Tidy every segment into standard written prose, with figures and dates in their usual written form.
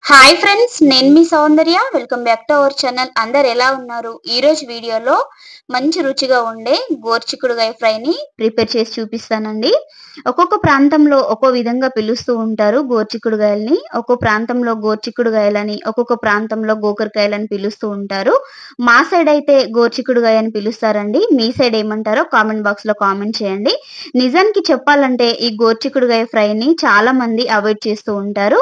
Hi friends, నేను మీ Soundarya. Welcome back to our channel. అందరు ఎలా ఉన్నారు? ఈ రోజు వీడియోలో మంచి రుచిగా ఉండే గోరుచిక్కుడుగాయ ఫ్రైని ప్రిపేర్ చేసి చూపిస్తానండి. ఒక్కొక్క ప్రాంతంలో ఒక్కో విధంగా పిలుస్తూ ఉంటారు గోరుచిక్కుడుగాయల్ని. ఒక్కో ప్రాంతంలో గోరుచిక్కుడుగాయలని, ఒక్కొక్క ప్రాంతంలో గోకరకాయలని పిలుస్తూ ఉంటారు. మా సైడ్ అయితే గోరుచిక్కుడుగాయ అని పిలుస్తారండి. మీ సైడ్ ఏమంటారో కామెంట్ బాక్స్ లో కామెంట్ చేయండి. నిజానికి చెప్పాలంటే ఈ గోరుచిక్కుడుగాయ ఫ్రైని చాలా మంది అవాయిడ్ చేస్తూ ఉంటారు.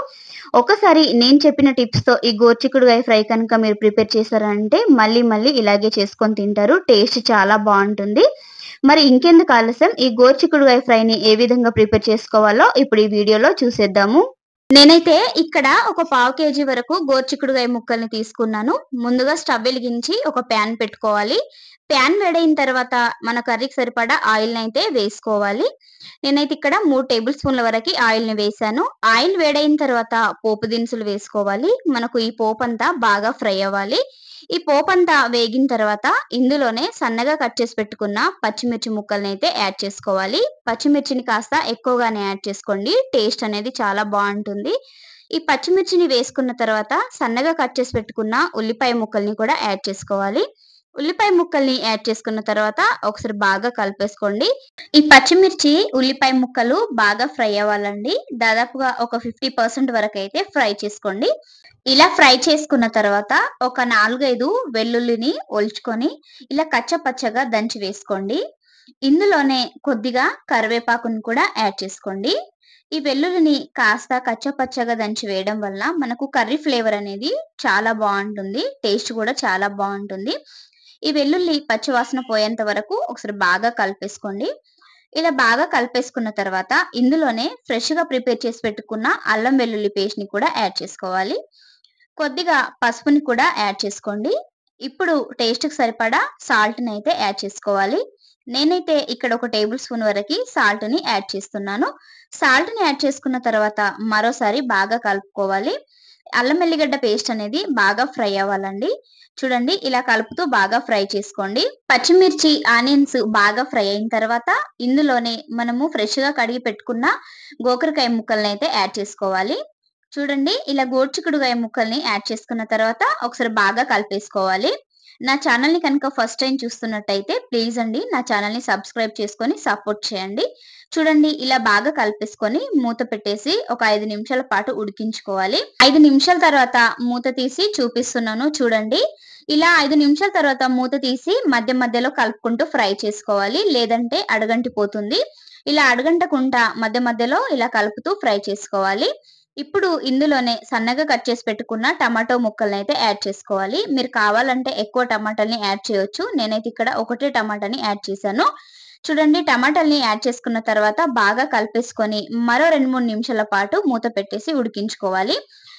ఒకసారి నేను చెప్పిన టిప్స్‌తో ఈ గోరుచిక్కుడుగాయ ఫ్రై కనుక మీరు ప్రిపేర్ చేశారంటే మళ్ళీ మళ్ళీ ఇలాగే చేసుకొని తింటారు. టేస్ట్ చాలా బావుంటుంది. మరి ఇంకెందుకు ఆలస్యం, ఈ గోరుచిక్కుడుగాయ ఫ్రైని ఏ విధంగా ప్రిపేర్ చేసుకోవాలో ఇప్పుడు ఈ వీడియోలో చూసేద్దాము. నేనైతే ఇక్కడ ఒక పావు కేజీ వరకు గోరుచిక్కుడుగాయ ముక్కల్ని తీసుకున్నాను. ముందుగా స్టవ్ వెలిగించి ఒక ప్యాన్ పెట్టుకోవాలి. ప్యాన్ వేడైన తర్వాత మన కర్రీకి సరిపడా ఆయిల్‌ని అయితే వేసుకోవాలి. నేనైతే ఇక్కడ 3 టేబుల్ స్పూన్ల వరకు ఆయిల్‌ని వేశాను. ఆయిల్ వేడైన తర్వాత పోపు దినుసులు వేసుకోవాలి. మనకు ఈ పోపంతా బాగా ఫ్రై అవ్వాలి. ఈ పోపంతా వేగిన తర్వాత ఇందులోనే సన్నగా కట్ చేసి పెట్టుకున్న పచ్చిమిర్చి ముక్కల్ని అయితే యాడ్ చేసుకోవాలి. పచ్చిమిర్చిని కాస్త ఎక్కువగానే యాడ్ చేసుకోండి. టేస్ట్ అనేది చాలా బావుంటుంది. ఈ పచ్చిమిర్చిని వేసుకున్న తర్వాత సన్నగా కట్ చేసి పెట్టుకున్న ఉల్లిపాయ ముక్కల్ని కూడా యాడ్ చేసుకోవాలి. ఉల్లిపాయ ముక్కల్ని యాడ్ చేసుకున్న తర్వాత ఒకసారి బాగా కలిపేసుకోండి. ఈ పచ్చిమిర్చి, ఉల్లిపాయ ముక్కలు బాగా ఫ్రై అవ్వాలండి. దాదాపుగా ఒక 50% వరకు అయితే ఫ్రై చేసుకోండి. ఇలా ఫ్రై చేసుకున్న తర్వాత ఒక 4, 5 వెల్లుల్లిని ఒలుచుకొని ఇలా కచ్చపచ్చగా దంచి వేసుకోండి. ఇందులోనే కొద్దిగా కరివేపాకుని కూడా యాడ్ చేసుకోండి. ఈ వెల్లుల్లిని కాస్త కచ్చపచ్చగా దంచి వేయడం వల్ల మనకు కర్రీ ఫ్లేవర్ అనేది చాలా బావుంటుంది. టేస్ట్ కూడా చాలా బావుంటుంది. ఈ వెల్లుల్లి పచ్చివాసన పోయేంత వరకు ఒకసారి బాగా కలిపేసుకోండి. ఇలా బాగా కలిపేసుకున్న తర్వాత ఇందులోనే ఫ్రెష్‌గా ప్రిపేర్ చేసి పెట్టుకున్న అల్లం వెల్లుల్లి పేస్ట్‌ని కూడా యాడ్ చేసుకోవాలి. కొద్దిగా పసుపుని కూడా యాడ్ చేసుకోండి. ఇప్పుడు టేస్ట్‌కి సరిపడా సాల్ట్‌ని అయితే యాడ్ చేసుకోవాలి. నేనైతే ఇక్కడ ఒక టేబుల్ స్పూన్ వరకి సాల్ట్‌ని యాడ్ చేస్తున్నాను. సాల్ట్‌ని యాడ్ చేసుకున్న తర్వాత మరోసారి బాగా కలుపుకోవాలి. అల్లం ఎల్లిగడ్డ పేస్ట్ అనేది బాగా ఫ్రై అవ్వాలండి. చూడండి, ఇలా కలుపుతూ బాగా ఫ్రై చేసుకోండి. పచ్చిమిర్చి, ఆనియన్స్ బాగా ఫ్రై అయిన తర్వాత ఇందులోనే మనము ఫ్రెష్‌గా కడిగి పెట్టుకున్న గోకరకాయ ముక్కల్ని అయితే యాడ్ చేసుకోవాలి. చూడండి, ఇలా గోరుచిక్కుడుగాయ ముక్కల్ని యాడ్ చేసుకున్న తర్వాత ఒకసారి బాగా కలిపేసుకోవాలి. నా ఛానల్‌ని కనుక ఫస్ట్ టైమ్ చూస్తున్నట్టయితే ప్లీజ్ అండి నా ఛానల్‌ని సబ్స్క్రైబ్ చేసుకొని సపోర్ట్ చేయండి. చూడండి, ఇలా బాగా కలిపేసుకొని మూత పెట్టేసి ఒక 5 నిమిషాల పాటు ఉడికించుకోవాలి. 5 నిమిషాల తర్వాత మూత తీసి చూపిస్తున్నాను చూడండి. ఇలా 5 నిమిషాల తర్వాత మూత తీసి మధ్య మధ్యలో కలుపుకుంటూ ఫ్రై చేసుకోవాలి. లేదంటే అడుగంటిపోతుంది. ఇలా అడుగంటకుండా మధ్య మధ్యలో ఇలా కలుపుతూ ఫ్రై చేసుకోవాలి. ఇప్పుడు ఇందులోనే సన్నగా కట్ చేసి పెట్టుకున్న టమాటో ముక్కల్నయితే యాడ్ చేసుకోవాలి. మీరు కావాలంటే ఎక్కువ టమాటాల్ని యాడ్ చేయొచ్చు. నేనైతే ఇక్కడ ఒకటే టమాటాని యాడ్ చేశాను. చూడండి, టమాటాల్ని యాడ్ చేసుకున్న తర్వాత బాగా కలిపేసుకొని మరో 2, 3 నిమిషాల పాటు మూత పెట్టేసి ఉడికించుకోవాలి.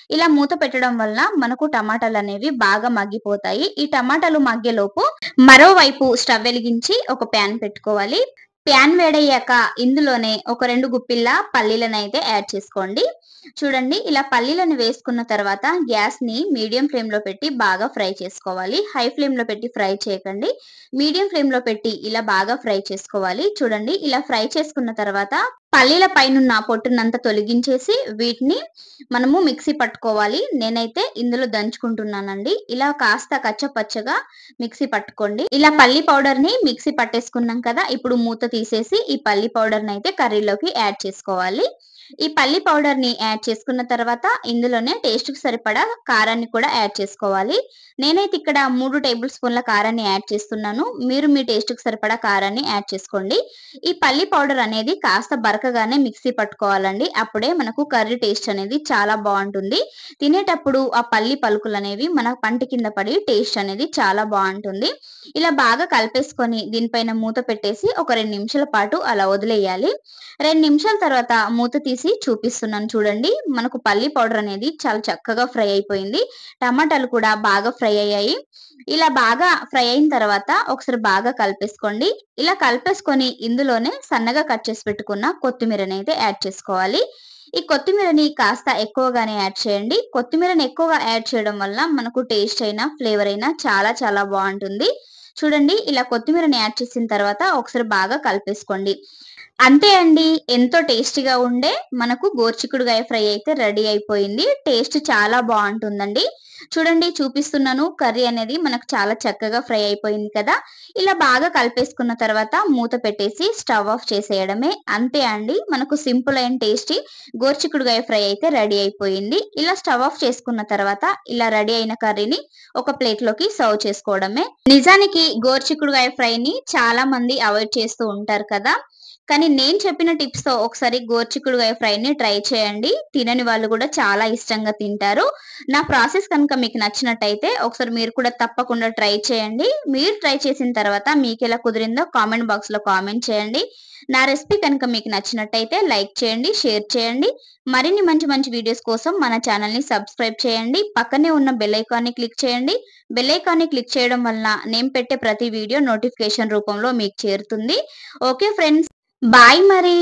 ఇలా మూత పెట్టడం వల్ల మనకు టమాటాలనేవి బాగా మగ్గిపోతాయి. ఈ టమాటాలు మగ్గేలోపు మరోవైపు స్టవ్ వెలిగించి ఒక ప్యాన్ పెట్టుకోవాలి. ప్యాన్ వేడయ్యాక ఇందులోనే ఒక 2 గుప్పిళ్ళ పల్లీలనైతే యాడ్ చేసుకోండి. చూడండి, ఇలా పల్లీలను వేసుకున్న తర్వాత గ్యాస్‌ని మీడియం ఫ్లేమ్‌లో పెట్టి బాగా ఫ్రై చేసుకోవాలి. హై ఫ్లేమ్‌లో పెట్టి ఫ్రై చేయకండి. మీడియం ఫ్లేమ్‌లో పెట్టి ఇలా బాగా ఫ్రై చేసుకోవాలి. చూడండి, ఇలా ఫ్రై చేసుకున్న తర్వాత పల్లీల పైనున్న పొట్టునంతా తొలగించేసి వీటిని మనము మిక్సీ పట్టుకోవాలి. నేనైతే ఇందులో దంచుకుంటున్నానండి. ఇలా కాస్త కచ్చపచ్చగా మిక్సీ పట్టుకోండి. ఇలా పల్లి పౌడర్‌ని మిక్సీ పట్టేసుకున్నాం కదా! ఇప్పుడు మూత తీసేసి ఈ పల్లి పౌడర్‌నైతే కర్రీలోకి యాడ్ చేసుకోవాలి. ఈ పల్లి పౌడర్‌ని యాడ్ చేసుకున్న తర్వాత ఇందులోనే టేస్ట్‌కి సరిపడా కారాన్ని కూడా యాడ్ చేసుకోవాలి. నేనైతే ఇక్కడ 3 టేబుల్ స్పూన్ల కారాన్ని యాడ్ చేస్తున్నాను. మీరు మీ టేస్ట్‌కి సరిపడా కారాన్ని యాడ్ చేసుకోండి. ఈ పల్లి పౌడర్ అనేది కాస్త బరకగానే మిక్సీ పట్టుకోవాలండి. అప్పుడే మనకు కర్రీ టేస్ట్ అనేది చాలా బావుంటుంది. తినేటప్పుడు ఆ పల్లి పలుకులనేవి మన పంటి కింద పడి టేస్ట్ అనేది చాలా బావుంటుంది. ఇలా బాగా కలిపేసుకొని దీనిపైన మూత పెట్టేసి ఒక 2 నిమిషాల పాటు అలా వదిలేయాలి. 2 నిమిషాల తర్వాత మూత తీసి చూపిస్తున్నాను చూడండి. మనకు పల్లి పౌడర్ అనేది చాలా చక్కగా ఫ్రై అయిపోయింది. టమాటాలు కూడా బాగా ఫ్రై అయ్యాయి. ఇలా బాగా ఫ్రై అయిన తర్వాత ఒకసారి బాగా కలిపేసుకోండి. ఇలా కలిపేసుకొని ఇందులోనే సన్నగా కట్ చేసి పెట్టుకున్న కొత్తిమీరనైతే యాడ్ చేసుకోవాలి. ఈ కొత్తిమీరని కాస్త ఎక్కువగానే యాడ్ చేయండి. కొత్తిమీరని ఎక్కువగా యాడ్ చేయడం వల్ల మనకు టేస్ట్ అయినా, ఫ్లేవర్ అయినా చాలా చాలా బావుంటుంది. చూడండి, ఇలా కొత్తిమీరని యాడ్ చేసిన తర్వాత ఒకసారి బాగా కలిపేసుకోండి. అంతే అండి. ఎంతో టేస్టీగా ఉండే మనకు గోరుచిక్కుడుగాయ ఫ్రై అయితే రెడీ అయిపోయింది. టేస్ట్ చాలా బావుంటుందండి. చూడండి చూపిస్తున్నాను. కర్రీ అనేది మనకు చాలా చక్కగా ఫ్రై అయిపోయింది కదా! ఇలా బాగా కలిపేసుకున్న తర్వాత మూత పెట్టేసి స్టవ్ ఆఫ్ చేసేయడమే. అంతే అండి. మనకు సింపుల్ అండ్ టేస్టీ గోరుచిక్కుడుగాయ ఫ్రై అయితే రెడీ అయిపోయింది. ఇలా స్టవ్ ఆఫ్ చేసుకున్న తర్వాత ఇలా రెడీ అయిన కర్రీని ఒక ప్లేట్‌లోకి సర్వ్ చేసుకోవడమే. నిజానికి గోరుచిక్కుడుగాయ ఫ్రైని చాలా మంది అవాయిడ్ చేస్తూ ఉంటారు కదా! కానీ నేను చెప్పిన టిప్స్‌తో ఒకసారి గోరుచిక్కుడుగాయ ఫ్రైని ట్రై చేయండి. తినని వాళ్ళు కూడా చాలా ఇష్టంగా తింటారు. నా ప్రాసెస్ కనుక మీకు నచ్చినట్టయితే ఒకసారి మీరు కూడా తప్పకుండా ట్రై చేయండి. మీరు ట్రై చేసిన తర్వాత మీకెలా కుదిరిందో కామెంట్ బాక్స్‌లో కామెంట్ చేయండి. నా రెసిపీ కనుక మీకు నచ్చినట్టయితే లైక్ చేయండి, షేర్ చేయండి. మరిన్ని మంచి మంచి వీడియోస్ కోసం మన ఛానెల్‌ని సబ్స్క్రైబ్ చేయండి. పక్కనే ఉన్న బెల్ ఐకాన్‌ని క్లిక్ చేయండి. బెల్ ఐకాన్‌ని క్లిక్ చేయడం వలన నేను పెట్టే ప్రతి వీడియో నోటిఫికేషన్ రూపంలో మీకు చేరుతుంది. Okay friends. బాయ్ మరి.